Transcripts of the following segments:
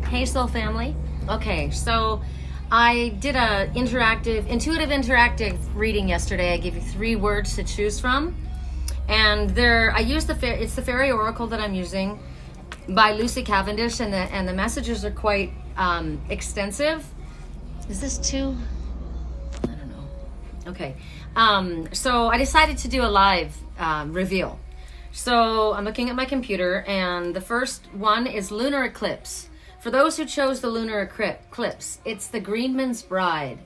Hey Soul Family. Okay, so I did a intuitive interactive reading yesterday. I gave you 3 words to choose from. And I used it's the Faery Oracle that I'm using by Lucy Cavendish, and the messages are quite extensive. Is this too? I don't know. Okay. So I decided to do a live reveal. So I'm looking at my computer, and the first one is Lunar Eclipse. For those who chose the Lunar Eclipse, it's the Greenmans bride.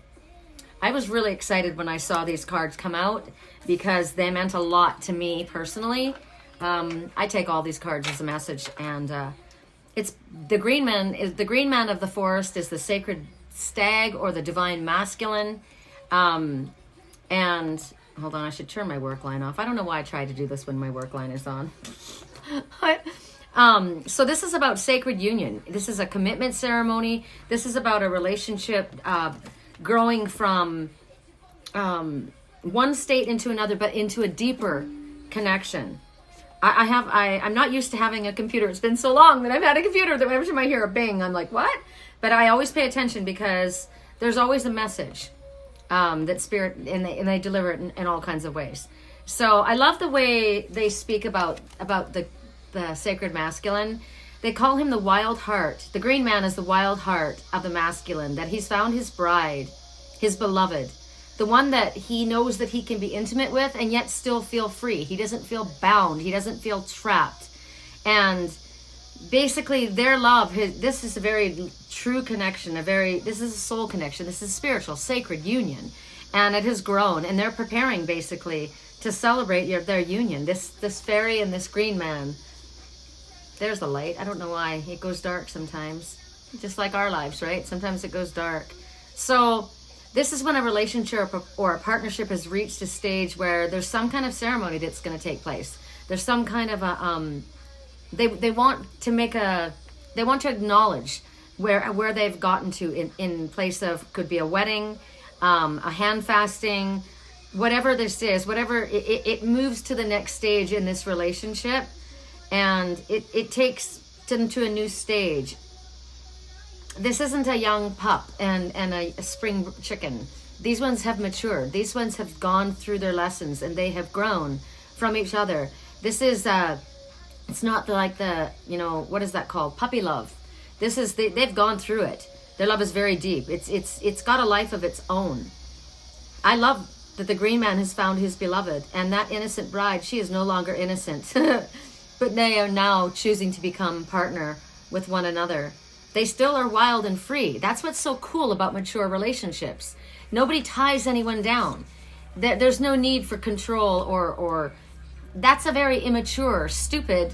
I was really excited when I saw these cards come out because they meant a lot to me personally. I take all these cards as a message, and it's the green man of the forest is the sacred stag or the divine masculine. And hold on, I should turn my work line off. I don't know why I try to do this when my work line is on. So this is about sacred union. This is a commitment ceremony. This is about a relationship growing from one state into another, but into a deeper connection. I'm not used to having a computer. It's been so long that I've had a computer that every time I hear a bing, I'm like, what? But I always pay attention because there's always a message that spirit, and they deliver it in all kinds of ways. So I love the way they speak about the sacred masculine. They call him the wild heart. The green man is the wild heart of the masculine, that he's found his bride, his beloved, the one that he knows that he can be intimate with and yet still feel free. He doesn't feel bound. He doesn't feel trapped. And basically their love, this is a very true connection, this is a soul connection. This is spiritual, sacred union. And it has grown, and they're preparing basically to celebrate their union. This fairy and this green man. There's the light. I don't know why. It goes dark sometimes. Just like our lives, right? Sometimes it goes dark. So this is when a relationship or a partnership has reached a stage where there's some kind of ceremony that's going to take place. There's some kind of a, they want to acknowledge where they've gotten to in place of, could be a wedding, a hand fasting, whatever this is, whatever, it moves to the next stage in this relationship. And it takes them to a new stage. This isn't a young pup and a spring chicken. These ones have matured. These ones have gone through their lessons, and they have grown from each other. This is, it's not like what is that called? Puppy love. This is, they've gone through it. Their love is very deep. It's got a life of its own. I love that the green man has found his beloved, and that innocent bride, she is no longer innocent. But they are now choosing to become partner with one another. They still are wild and free. That's what's so cool about mature relationships. Nobody ties anyone down. There's no need for control or that's a very immature, stupid,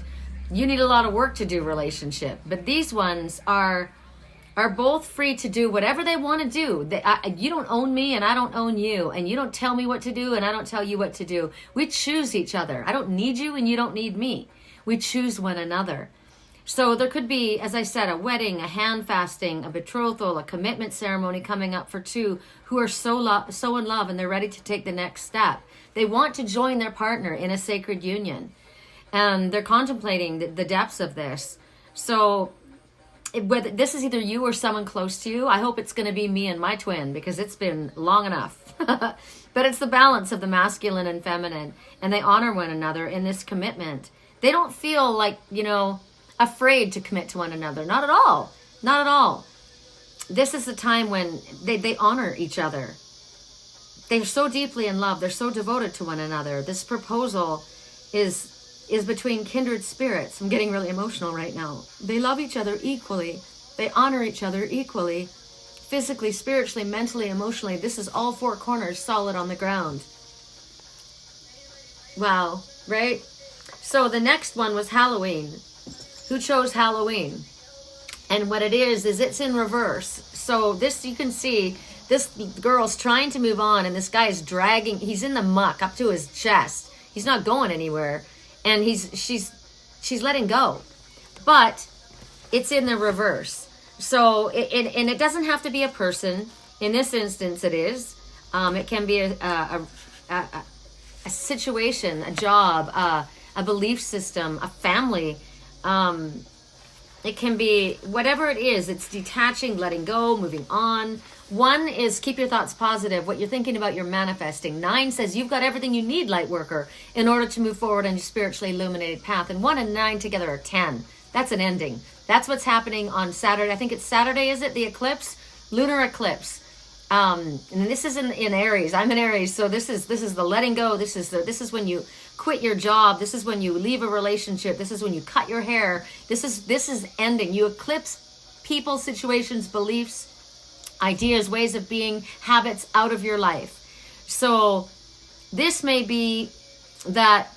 you need a lot of work to do relationship. But these ones are both free to do whatever they want to do. You don't own me and I don't own you. And you don't tell me what to do and I don't tell you what to do. We choose each other. I don't need you and you don't need me. We choose one another. So there could be, as I said, a wedding, a hand fasting, a betrothal, a commitment ceremony coming up for two who are so in love and they're ready to take the next step. They want to join their partner in a sacred union. And they're contemplating the depths of this. So whether this is either you or someone close to you, I hope it's going to be me and my twin, because it's been long enough. But it's the balance of the masculine and feminine, and they honor one another in this commitment. They don't feel like, afraid to commit to one another. Not at all. Not at all. This is the time when they honor each other. They're so deeply in love. They're so devoted to one another. This proposal is between kindred spirits. I'm getting really emotional right now. They love each other equally. They honor each other equally. Physically, spiritually, mentally, emotionally. This is all 4 corners solid on the ground. Wow, right? So the next one was Halloween. Who chose Halloween? And what it is it's in reverse. So this, you can see, this girl's trying to move on, and this guy is dragging, he's in the muck up to his chest. He's not going anywhere. And she's letting go. But it's in the reverse. So, and it doesn't have to be a person. In this instance, it is. It can be a situation, a job, a belief system, a family. It can be whatever it is. It's detaching, letting go, moving on. 1 is keep your thoughts positive. What you're thinking about, you're manifesting. 9 says you've got everything you need, light worker, in order to move forward on your spiritually illuminated path. And 1 and 9 together are 10. That's an ending. That's what's happening on Saturday. I think it's Saturday, is it? The eclipse? Lunar eclipse. And this is in Aries. I'm in Aries, so this is the letting go. This is when you quit your job. This is when you leave a relationship. This is when you cut your hair. This is ending. You eclipse people, situations, beliefs, ideas, ways of being, habits out of your life. So this may be that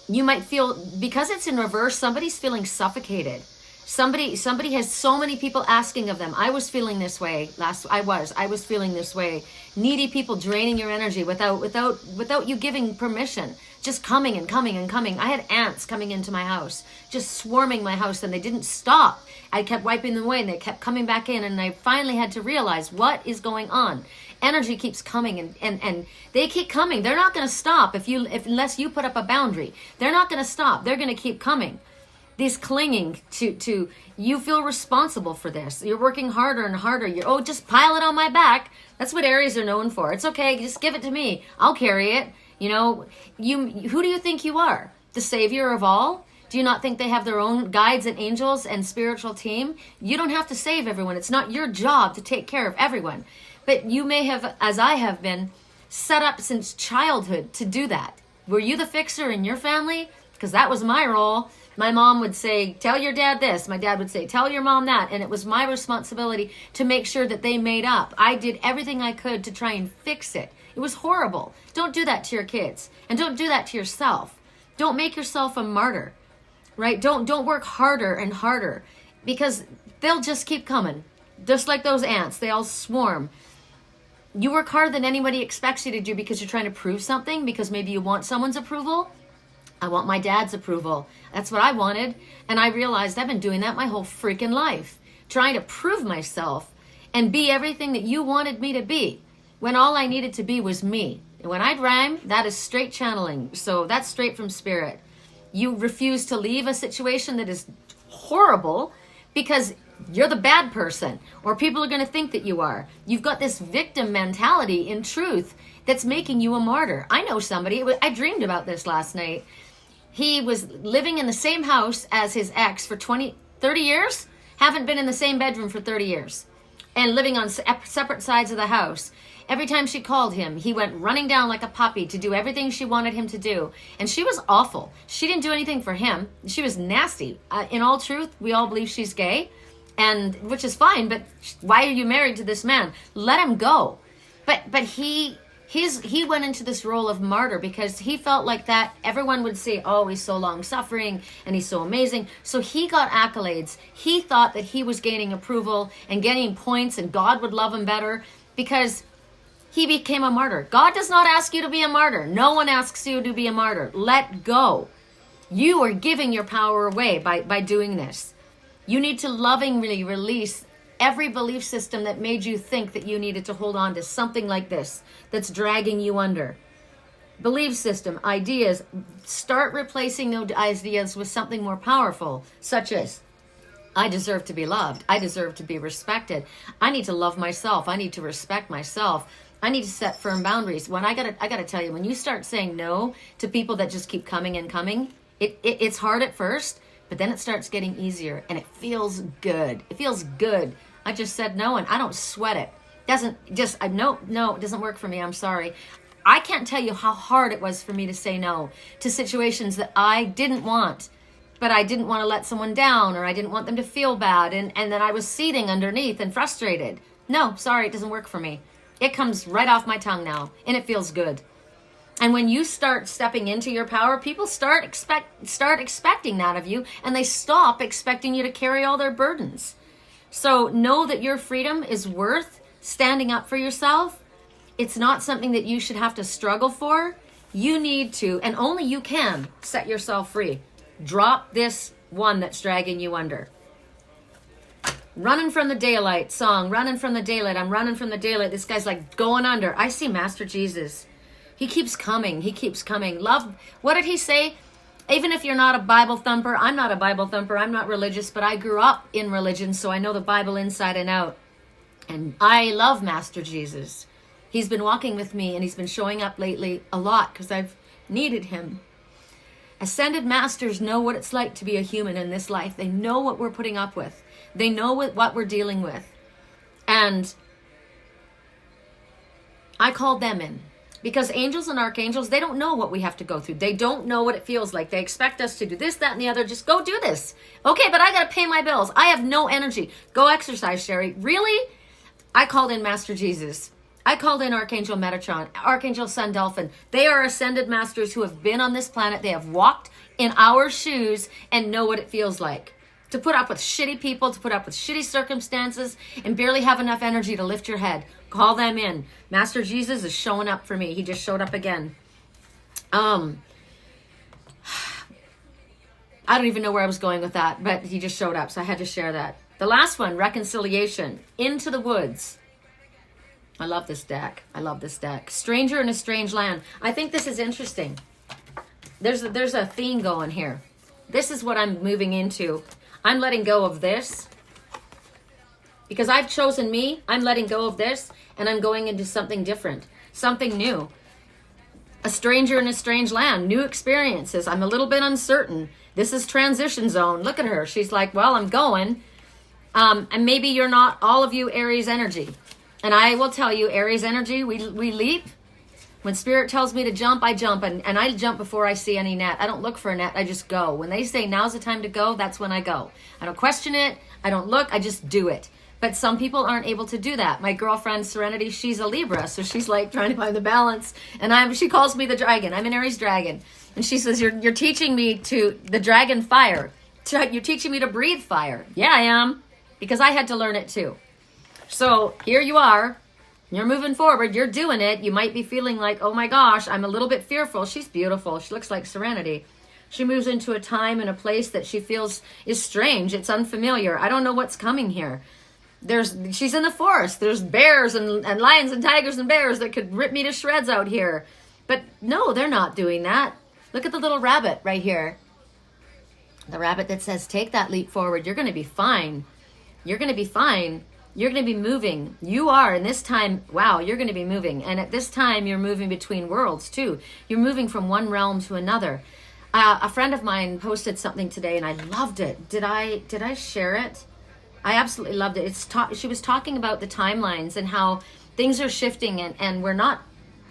you might feel, because it's in reverse, somebody's feeling suffocated. Somebody has so many people asking of them. I was feeling this way I was feeling this way. Needy people draining your energy without you giving permission. Just coming and coming and coming. I had ants coming into my house, just swarming my house, and they didn't stop. I kept wiping them away and they kept coming back in, and I finally had to realize what is going on. Energy keeps coming and they keep coming. They're not going to stop unless you put up a boundary. They're not going to stop. They're going to keep coming. This clinging to you feel responsible for this. You're working harder and harder. Just pile it on my back. That's what Aries are known for. It's okay, just give it to me. I'll carry it. Who do you think you are? The savior of all? Do you not think they have their own guides and angels and spiritual team? You don't have to save everyone. It's not your job to take care of everyone. But you may have, as I have been, set up since childhood to do that. Were you the fixer in your family? Because that was my role. My mom would say, tell your dad this. My dad would say, tell your mom that. And it was my responsibility to make sure that they made up. I did everything I could to try and fix it. It was horrible. Don't do that to your kids. And don't do that to yourself. Don't make yourself a martyr, right? Don't work harder and harder, because they'll just keep coming. Just like those ants, they all swarm. You work harder than anybody expects you to do because you're trying to prove something, because maybe you want someone's approval. I want my dad's approval. That's what I wanted. And I realized I've been doing that my whole freaking life, trying to prove myself and be everything that you wanted me to be, when all I needed to be was me. And when I rhyme, that is straight channeling. So that's straight from spirit. You refuse to leave a situation that is horrible because you're the bad person, or people are going to think that you are. You've got this victim mentality in truth that's making you a martyr. I know somebody, I dreamed about this last night. He was living in the same house as his ex for 30 years, haven't been in the same bedroom for 30 years, and living on separate sides of the house. Every time she called him, he went running down like a puppy to do everything she wanted him to do. And she was awful. She didn't do anything for him. She was nasty. In all truth, we all believe she's gay, and which is fine, but why are you married to this man? Let him go. But he went into this role of martyr because he felt like that everyone would say, oh, he's so long suffering and he's so amazing. So he got accolades. He thought that he was gaining approval and getting points, and God would love him better because he became a martyr. God does not ask you to be a martyr. No one asks you to be a martyr. Let go. You are giving your power away by doing this. You need to lovingly release every belief system that made you think that you needed to hold on to something like this that's dragging you under. Belief system, ideas, start replacing those ideas with something more powerful, such as, I deserve to be loved. I deserve to be respected. I need to love myself. I need to respect myself. I need to set firm boundaries. I gotta tell you, when you start saying no to people that just keep coming and coming, it's hard at first, but then it starts getting easier and it feels good. It feels good. I just said no and I don't sweat it. It doesn't work for me. I'm sorry. I can't tell you how hard it was for me to say no to situations that I didn't want, but I didn't want to let someone down, or I didn't want them to feel bad. And then I was seething underneath and frustrated. No, sorry, it doesn't work for me. It comes right off my tongue now and it feels good. And when you start stepping into your power, people start expecting that of you, and they stop expecting you to carry all their burdens. So know that your freedom is worth standing up for yourself. It's not something that you should have to struggle for. You need to, and only you can, set yourself free. Drop this one that's dragging you under. Running from the daylight song, running from the daylight. I'm running from the daylight. This guy's like going under. I see Master Jesus. He keeps coming. He keeps coming. Love, what did he say? Even if you're not a Bible thumper, I'm not a Bible thumper. I'm not religious, but I grew up in religion, so I know the Bible inside and out. And I love Master Jesus. He's been walking with me, and he's been showing up lately a lot because I've needed him. Ascended masters know what it's like to be a human in this life. They know what we're putting up with. They know what we're dealing with. And I called them in. Because angels and archangels, they don't know what we have to go through. They don't know what it feels like. They expect us to do this, that, and the other. Just go do this. Okay, but I got to pay my bills. I have no energy. Go exercise, Sherri. Really? I called in Master Jesus. I called in Archangel Metatron, Archangel Sandalphon. They are ascended masters who have been on this planet. They have walked in our shoes and know what it feels like. To put up with shitty people, to put up with shitty circumstances, and barely have enough energy to lift your head. Call them in. Master Jesus is showing up for me. He just showed up again. I don't even know where I was going with that, but he just showed up, so I had to share that. The last one, reconciliation. Into the woods. I love this deck. I love this deck. Stranger in a strange land. I think this is interesting. There's a theme going here. This is what I'm moving into. I'm letting go of this. Because I've chosen me, I'm letting go of this, and I'm going into something different, something new. A stranger in a strange land, new experiences. I'm a little bit uncertain. This is transition zone. Look at her. She's like, well, I'm going. And maybe you're not, all of you, Aries energy. And I will tell you, Aries energy, we leap. When Spirit tells me to jump, I jump. And I jump before I see any net. I don't look for a net. I just go. When they say now's the time to go, that's when I go. I don't question it. I don't look. I just do it. But some people aren't able to do that. My girlfriend, Serenity, she's a Libra. So she's like trying to find the balance. And she calls me the dragon. I'm an Aries dragon. And she says, you're teaching me to, the dragon fire. You're teaching me to breathe fire. Yeah, I am. Because I had to learn it too. So here you are. You're moving forward. You're doing it. You might be feeling like, oh my gosh, I'm a little bit fearful. She's beautiful. She looks like Serenity. She moves into a time and a place that she feels is strange. It's unfamiliar. I don't know what's coming here. She's in the forest. There's bears and lions and tigers and bears that could rip me to shreds out here. But no, they're not doing that. Look at the little rabbit right here. The rabbit that says, take that leap forward. You're going to be fine. You're going to be fine. You're going to be moving. You are. And this time, wow, you're going to be moving. And at this time, you're moving between worlds too. You're moving from one realm to another. A friend of mine posted something today and I loved it. Did I share it? I absolutely loved it. She was talking about the timelines and how things are shifting and we're not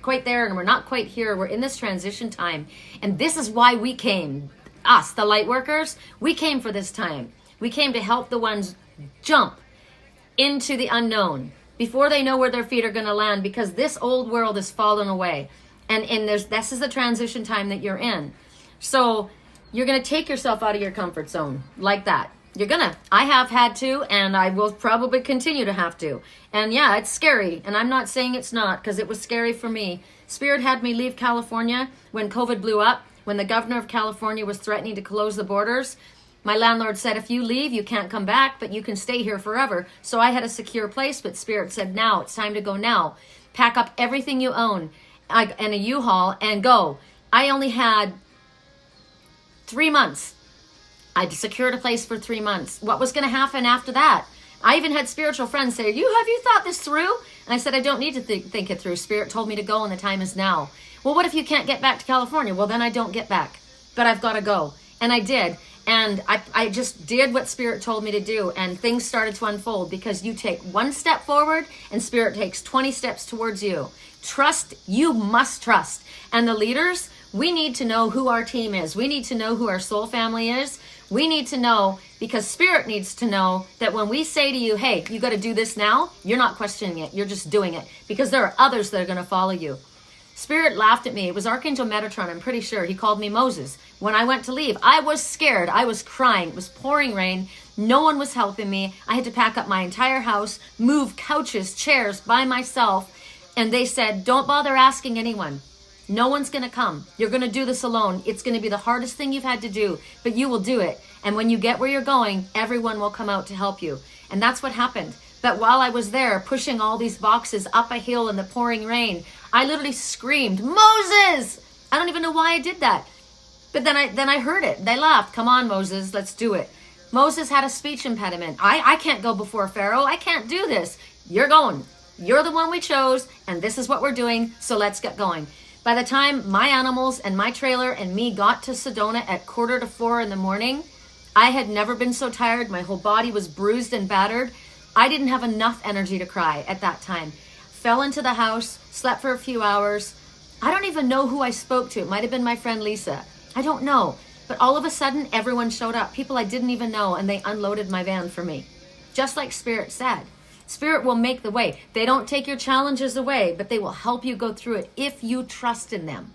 quite there and we're not quite here. We're in this transition time. And this is why we came. Us, the light workers, we came for this time. We came to help the ones jump into the unknown before they know where their feet are going to land, because this old world has fallen away. And this is the transition time that you're in. So you're going to take yourself out of your comfort zone like that. I have had to, and I will probably continue to have to. And yeah, it's scary. And I'm not saying it's not, because it was scary for me. Spirit had me leave California when COVID blew up, when the governor of California was threatening to close the borders. My landlord said, if you leave, you can't come back, but you can stay here forever. So I had a secure place, but Spirit said, now, it's time to go now. Pack up everything you own and a U-Haul and go. I only had 3 months. I'd secured a place for 3 months. What was going to happen after that? I even had spiritual friends say, have you thought this through? And I said, I don't need to think it through. Spirit told me to go and the time is now. Well, what if you can't get back to California? Well, then I don't get back. But I've got to go. And I did. And I just did what Spirit told me to do. And things started to unfold, because you take one step forward and Spirit takes 20 steps towards you. Trust. You must trust. And the leaders, we need to know who our team is. We need to know who our soul family is. We need to know, because Spirit needs to know that when we say to you, hey, you got to do this now, you're not questioning it. You're just doing it, because there are others that are going to follow you. Spirit laughed at me. It was Archangel Metatron, I'm pretty sure. He called me Moses. When I went to leave, I was scared. I was crying. It was pouring rain. No one was helping me. I had to pack up my entire house, move couches, chairs by myself. And they said, don't bother asking anyone. No one's going to come. You're going to do this alone. It's going to be the hardest thing you've had to do, but you will do it. And when you get where you're going, everyone will come out to help you. And that's what happened. But while I was there pushing all these boxes up a hill in the pouring rain, I literally screamed, Moses! I don't even know why I did that. But then I heard it. They laughed. Come on, Moses, let's do it. Moses had a speech impediment. I can't go before Pharaoh. I can't do this. You're going. You're the one we chose, and this is what we're doing, so let's get going. By the time my animals and my trailer and me got to Sedona at 3:45 in the morning, I had never been so tired. My whole body was bruised and battered. I didn't have enough energy to cry at that time. Fell into the house, slept for a few hours. I don't even know who I spoke to. It might have been my friend Lisa. I don't know. But all of a sudden, everyone showed up. People I didn't even know, and they unloaded my van for me. Just like Spirit said. Spirit will make the way. They don't take your challenges away, but they will help you go through it if you trust in them.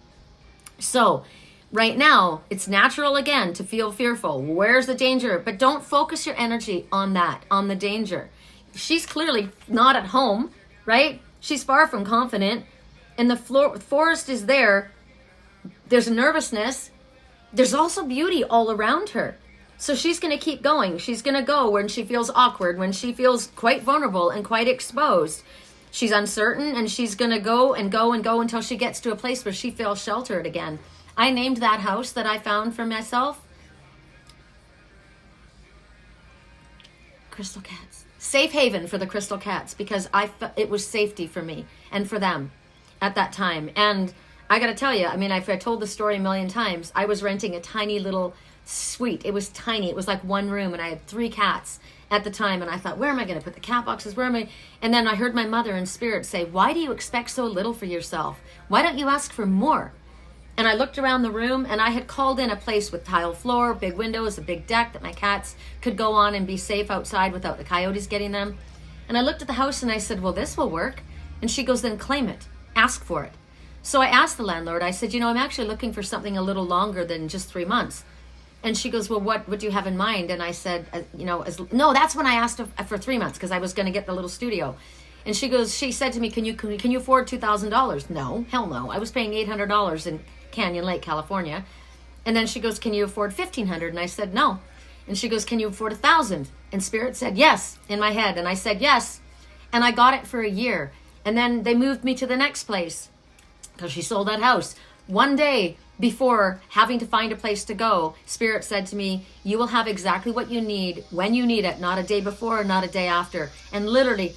So, right now, it's natural again to feel fearful. Where's the danger? But don't focus your energy on that, on the danger. She's clearly not at home, right? She's far from confident. And the forest is there. There's nervousness. There's also beauty all around her. So she's going to keep going. She's going to go when she feels awkward, when she feels quite vulnerable and quite exposed. She's uncertain, and she's going to go and go and go until she gets to a place where she feels sheltered again. I named that house that I found for myself Crystal Cats. Safe haven for the Crystal Cats, because it was safety for me and for them at that time. And I got to tell you, I mean, I've told the story a million times. I was renting a tiny little suite. It was tiny. It was like one room, and I had 3 cats at the time. And I thought, where am I going to put the cat boxes? Where am I? And then I heard my mother in spirit say, why do you expect so little for yourself? Why don't you ask for more? And I looked around the room, and I had called in a place with tile floor, big windows, a big deck that my cats could go on and be safe outside without the coyotes getting them. And I looked at the house and I said, well, this will work. And she goes, then claim it. Ask for it. So I asked the landlord, I said, I'm actually looking for something a little longer than just 3 months. And she goes, well, what do you have in mind? And I said, no, that's when I asked for 3 months, because I was going to get the little studio. And she said to me, can you afford $2,000? No, hell no. I was paying $800 in Canyon Lake, California. And then she goes, can you afford $1,500? And I said, no. And she goes, can you afford $1,000? And Spirit said, yes, in my head. And I said, yes. And I got it for a year. And then they moved me to the next place, because she sold that house. One day before having to find a place to go, Spirit said to me, you will have exactly what you need when you need it, not a day before, not a day after. And literally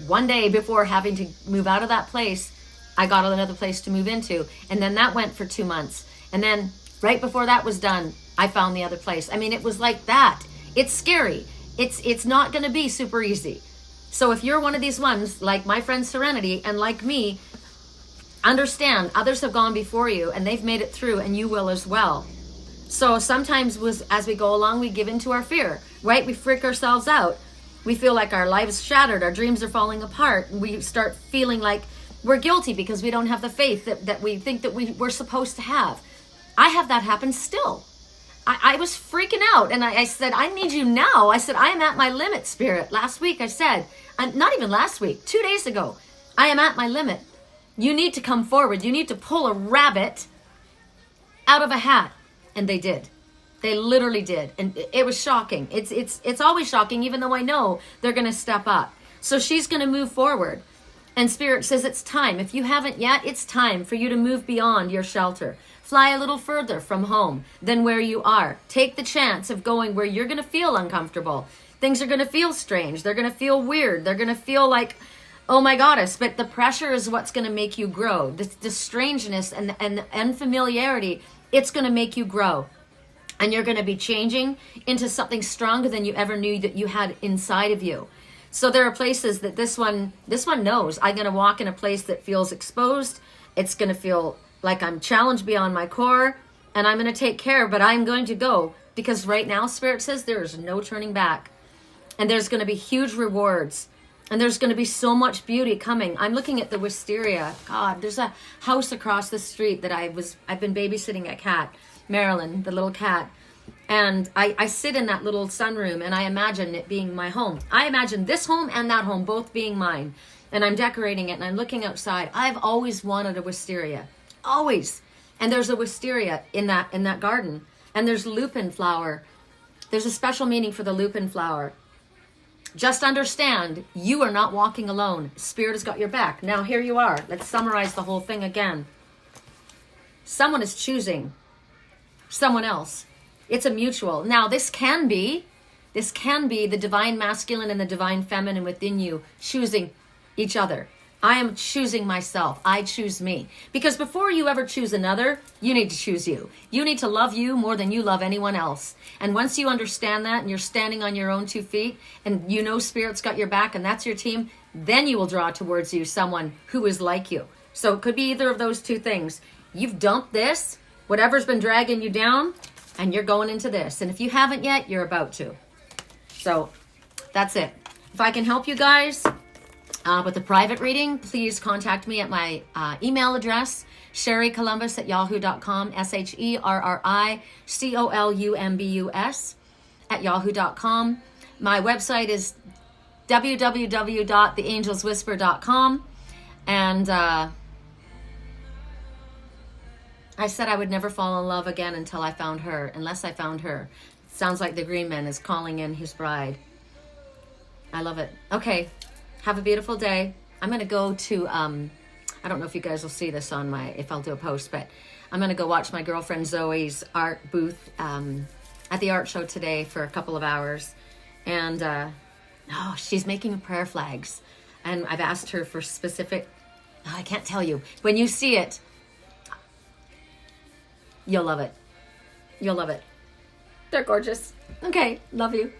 one day before having to move out of that place, I got another place to move into. And then that went for 2 months. And then right before that was done, I found the other place. I mean, it was like that. It's scary. It's not going to be super easy. So if you're one of these ones, like my friend Serenity and like me, understand others have gone before you and they've made it through, and you will as well. So sometimes as we go along, we give into our fear, right? We freak ourselves out. We feel like our lives shattered, our dreams are falling apart, and we start feeling like we're guilty because we don't have the faith that we think that we're supposed to have. I have that happen still. I was freaking out, and I said, I need you now. I said, I am at my limit, Spirit. Last week I said, not even last week, 2 days ago, I am at my limit. You need to come forward. You need to pull a rabbit out of a hat. And they did. They literally did. And it was shocking. It's always shocking, even though I know they're going to step up. So she's going to move forward. And Spirit says it's time. If you haven't yet, it's time for you to move beyond your shelter. Fly a little further from home than where you are. Take the chance of going where you're going to feel uncomfortable. Things are going to feel strange. They're going to feel weird. They're going to feel like, oh my goddess, but the pressure is what's going to make you grow. The strangeness and unfamiliarity, it's going to make you grow. And you're going to be changing into something stronger than you ever knew that you had inside of you. So there are places that this one knows. I'm going to walk in a place that feels exposed. It's going to feel like I'm challenged beyond my core, and I'm going to take care, but I'm going to go, because right now Spirit says there is no turning back. And there's going to be huge rewards. And there's going to be so much beauty coming. I'm looking at the wisteria. God, there's a house across the street that I've been babysitting a cat, Marilyn, the little cat. And I sit in that little sunroom and I imagine it being my home. I imagine this home and that home both being mine. And I'm decorating it and I'm looking outside. I've always wanted a wisteria. Always. And there's a wisteria in that garden. And there's lupin flower. There's a special meaning for the lupin flower. Just understand, you are not walking alone. Spirit has got your back. Now here you are. Let's summarize the whole thing again. Someone is choosing someone else. It's a mutual. Now, this can be the divine masculine and the divine feminine within you choosing each other. I am choosing myself. I choose me. Because before you ever choose another, you need to choose you. You need to love you more than you love anyone else. And once you understand that and you're standing on your own 2 feet and you know Spirit's got your back and that's your team, then you will draw towards you someone who is like you. So it could be either of those 2 things. You've dumped this, whatever's been dragging you down, and you're going into this. And if you haven't yet, you're about to. So that's it. If I can help you guys with a private reading, please contact me at my email address, Sherricolumbus@yahoo.com, SherriColumbus @yahoo.com. My website is www.theangelswhisper.com. And I said I would never fall in love again until I found her, unless I found her. Sounds like the Greenman is calling in his bride. I love it. Okay. Have a beautiful day. I'm going to go to, I don't know if you guys will see this on if I'll do a post, but I'm going to go watch my girlfriend Zoe's art booth at the art show today for a couple of hours. And, she's making prayer flags. And I've asked her for specific, I can't tell you. When you see it, you'll love it. You'll love it. They're gorgeous. Okay, love you.